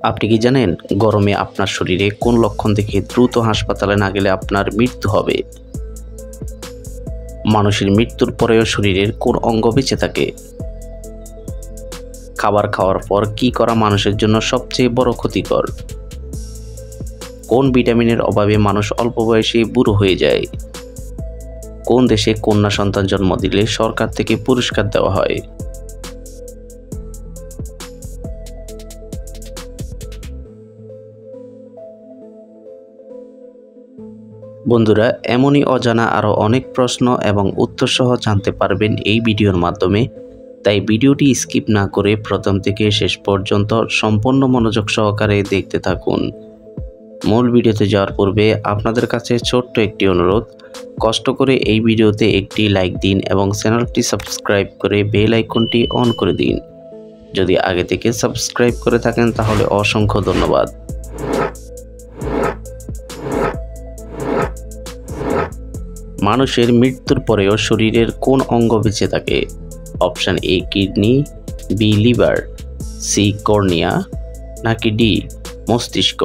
আপনি কি জানেন গরমে আপনার শরীরে কোন লক্ষণ দেখে দ্রুত হাসপাতালে না গেলে আপনার মৃত্যু হবে? মানুষের মৃত্যুর পরেও শরীরের কোন অঙ্গ বেঁচে থাকে? খাবার খাওয়ার পর কি করা মানুষের জন্য সবচেয়ে বড় ক্ষতিকর? কোন ভিটামিনের অভাবে মানুষ অল্প বয়সে বুড়ো হয়ে যায়? কোন দেশে কন্যা সন্তান জন্ম দিলে সরকার থেকে পুরস্কার দেওয়া হয়? বন্ধুরা, এমনই অজানা আরও অনেক প্রশ্ন এবং উত্তর সহ জানতে পারবেন এই ভিডিওর মাধ্যমে। তাই ভিডিওটি স্কিপ না করে প্রথম থেকে শেষ পর্যন্ত সম্পূর্ণ মনোযোগ সহকারে দেখতে থাকুন। মূল ভিডিওতে যাওয়ার পূর্বে আপনাদের কাছে ছোট্ট একটি অনুরোধ, কষ্ট করে এই ভিডিওতে একটি লাইক দিন এবং চ্যানেলটি সাবস্ক্রাইব করে বেল আইকনটি অন করে দিন। যদি আগে থেকে সাবস্ক্রাইব করে থাকেন তাহলে অসংখ্য ধন্যবাদ। মানুষের মৃত্যুর পরেও শরীরের কোন অঙ্গ বেঁচে থাকে? Option A kidney, B liver, C cornea, নাকি ডি মস্তিষ্ক?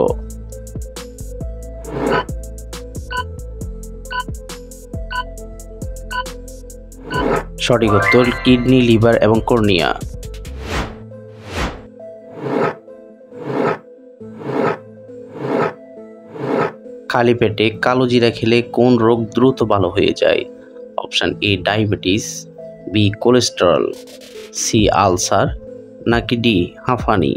সঠিক উত্তর কিডনি, লিভার এবং কর্নিয়া। খালি পেটে কালো জিরা খেলে কোন রোগ দ্রুত ভালো হয়ে যায়? Option A diabetes, B cholesterol, C ulcer, নাকি ডি হাঁফানি?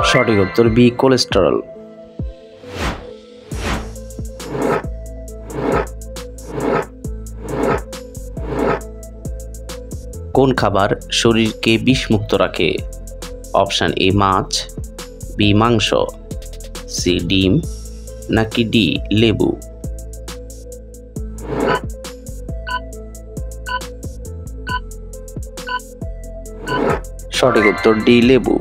সঠিক উত্তর বি কোলেস্টেরল। কোন খাবার শরীরকে বিষমুক্ত রাখে? অপশান এ মাছ, বি মাংস, সি ডিম, নাকি ডি লেবু? সঠিক উত্তর ডি লেবু।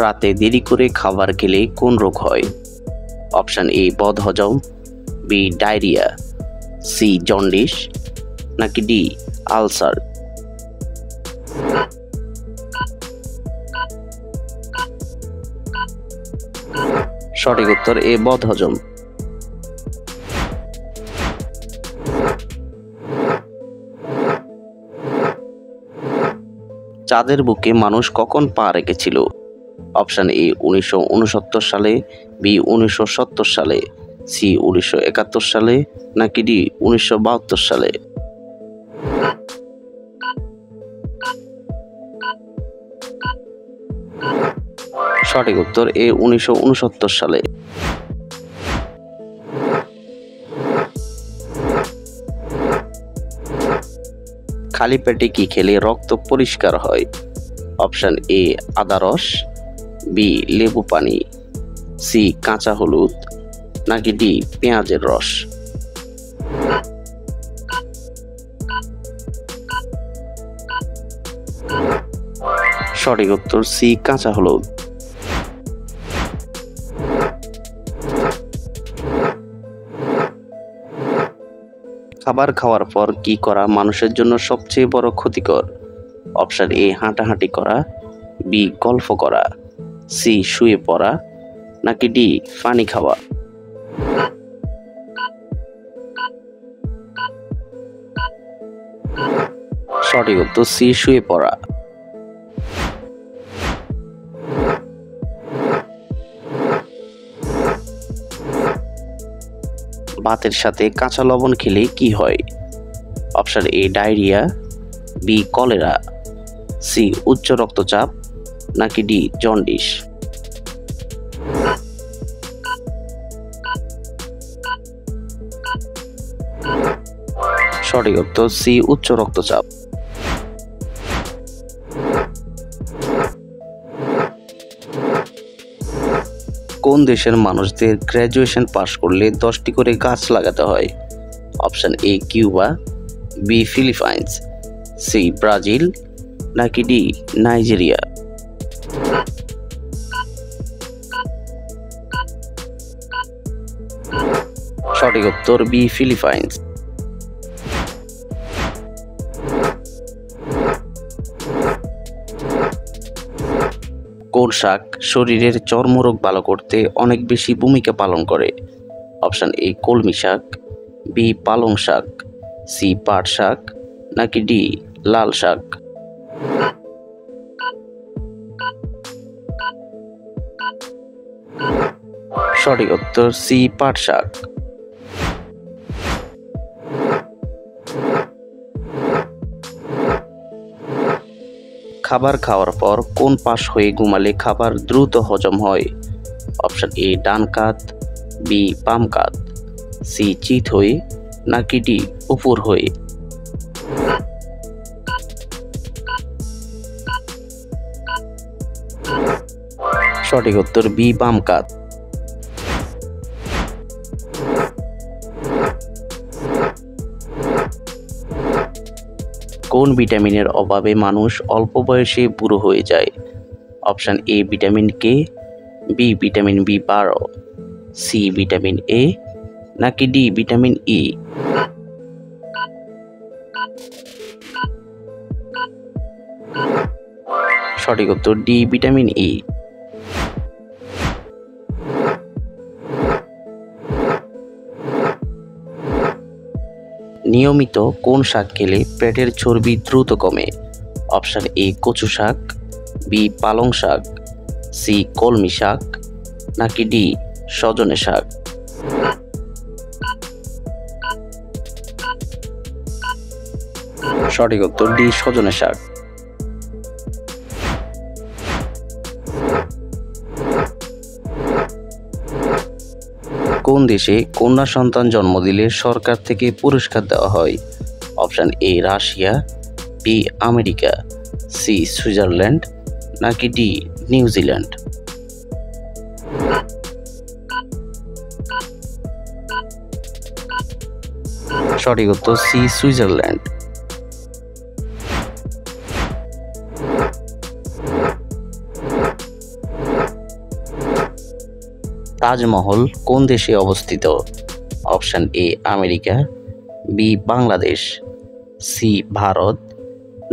রাতে দেরি করে খাবার খেলে কোন রোগ হয়? অপশান এ বদহজম, বি ডায়রিয়া, সি জন্ডিস, নাকি ডি আলসার? সঠিক উত্তর এ বদহজম। চাঁদের বুকে মানুষ কখন পা রেখেছিল? অপশান এ 1969 সালে, বি 1970 সালে, সি 1971 সালে, নাকি ডি 1972 সালে? সঠিক উত্তর এ 1969 সালে। খালি পেটে কি খেলে রক্ত পরিষ্কার হয়? অপশান এ আদা রস, বি লেবু পানি, সি কাঁচা হলুদ, নাকি ডি পেঁয়াজের রস? সঠিক উত্তর সি কাঁচা হলুদ। খাবার খাওয়ার পর কি করা মানুষের জন্য সবচেয়ে বড় ক্ষতিকর? অপশান এ হাঁটাহাঁটি করা, বি গল্প করা, সি শুয়ে পড়া, নাকি ডি পানি খাওয়া? সঠিক উত্তর সি শুয়ে পড়া। ভাতের সাথে কাঁচা লবণ খেলে কি হয়? Option A diarrhoea, B cholera, C উচ্চ রক্তচাপ, নাকি ডি জন্ডিস? সঠিক উত্তর সি উচ্চ রক্তচাপ। কোন দেশের মানুষদের গ্র্যাজুয়েশন পাশ করলে 10টি করে গাছ লাগাতে হয়? Option A Cuba, B Philippines, C Brazil, নাকি ডি নাইজেরিয়া? সঠিক উত্তর বি ফিলিপাইন্স। কোন শাক শরীরের চর্মরোগ ভালো করতে অনেক বেশি ভূমিকা পালন করে? অপশন এ কলমি শাক, বি পালং শাক, সি পাট শাক, নাকি ডি লাল শাক? সঠিক উত্তর সি পাট শাক। খাবার খাওয়ার পর কোন পাশ হয়ে ঘুমালে খাবার দ্রুত হজম হয়? অপশন এ ডান কাত, বি বাম কাত, সি চিত হয়ে, নাকি ডি উপর হয়ে? সঠিক উত্তর বি বাম কাত। কোন ভিটামিনের অভাবে মানুষ অল্প বয়সে বুড়ো হয়ে যায়? Option A vitamin K, B vitamin বি12, সি ভিটামিন এ, নাকি ডি ভিটামিন ই? সঠিক উত্তর ডি ভিটামিন ই। নিয়মিত কোন শাক খেলে পেটের চর্বি দ্রুত কমে? অপশন এ কচু শাক, বি পালং শাক, সি কলমি শাক, নাকি ডি সজনে শাক? সঠিক উত্তর ডি সজনে শাক। কোন দেশে কন্যা সন্তান জন্ম দিলে সরকার থেকে পুরস্কার দেওয়া হয়? Option A Russia, B America, C Switzerland, নাকি ডি নিউজিল্যান্ড? সঠিক উত্তর সি সুইজারল্যান্ড। তাজমহল কোন দেশে অবস্থিত? Option A America, B Bangladesh, C Bharat,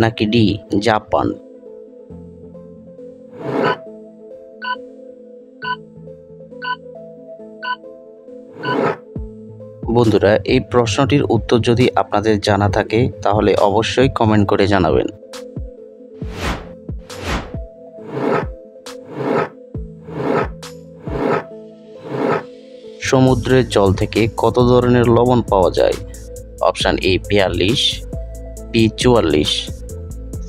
নাকি ডি জাপান? বন্ধুরা, এই প্রশ্নটির উত্তর যদি আপনাদের জানা থাকে তাহলে অবশ্যই কমেন্ট করে জানাবেন। সমুদ্রের জল থেকে কত ধরনের লবণ পাওয়া যায়? অপশন এ 42, বি 44,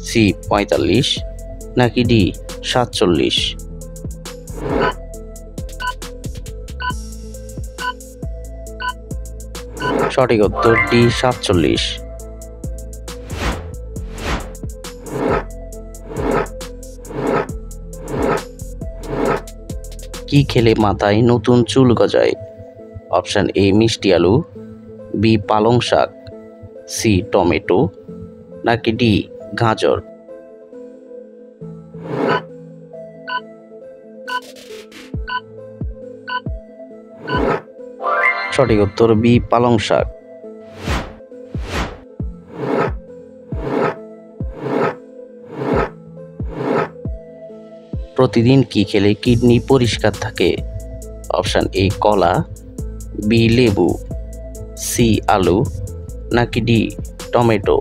সি 45, নাকি ডি 47? সঠিক উত্তর ডি 47। কি খেলে মাথায় নতুন চুল গজায়? অপশন এ মিষ্টি আলু, বি পালং শাক, সি টমেটো, নাকি ডি গাজর? সঠিক উত্তর বি পালং শাক। প্রতিদিন কি খেলে কিডনি পরিষ্কার থাকে? অপশন এ কলা, বি লেবু, সি আলু, নাকি ডি টমেটো?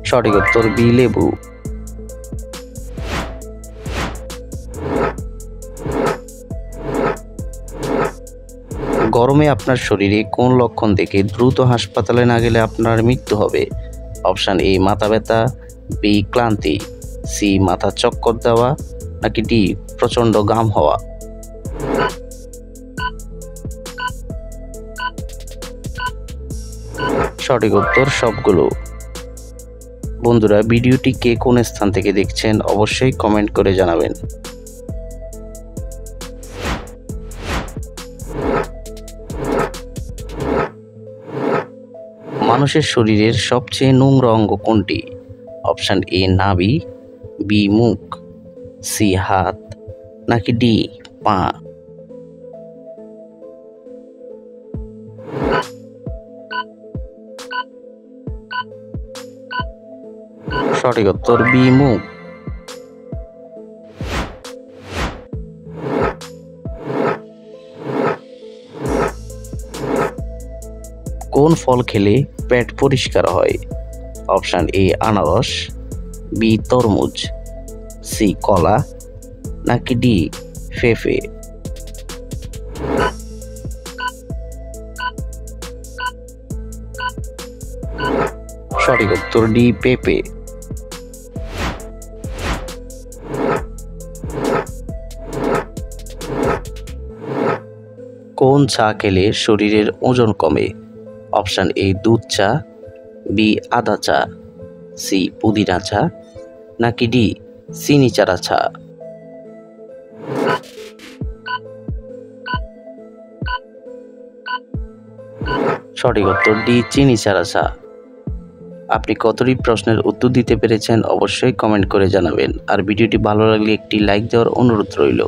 সঠিক উত্তর বি লেবু। গরমে আপনার শরীরে কোন লক্ষণ দেখে দ্রুত হাসপাতালে না গেলে আপনার মৃত্যু হবে? অপশন এ মাথা ব্যথা, বি ক্লান্তি, সি মাথা চক্কর দেওয়া, নাকি ডি প্রচন্ড ঘাম হওয়া? সঠিক উত্তর সবগুলো। বন্ধুরা, ভিডিওটি কে কোন স্থান থেকে দেখছেন অবশ্যই কমেন্ট করে জানাবেন। মানুষের শরীরের সবচেয়ে নোংরা অঙ্গ কোনটি? অপশন এ নাভি, বি মুখ, সি হাত, নাকি ডি পা? সঠিক উত্তর বি মুখ। কোন ফল খেলে পেট পরিষ্কার হয়? অপশন এ আনারস, বি তরমুজ, সি কলা, নাকি ডি পেঁপে? সঠিক উত্তর ডি পেঁপে। কোন চা খেলে শরীরের ওজন কমে? অপশন এ দুধ চা, বি আদা চা, সি পুদিনা চা, নাকি ডি চিনি চারা চা? সঠিক উত্তর ডি চিনি চারা চা। আপনি কতটি প্রশ্নের উত্তর দিতে পেরেছেন অবশ্যই কমেন্ট করে জানাবেন, আর ভিডিওটি ভালো লাগলে একটি লাইক দেওয়ার অনুরোধ রইল।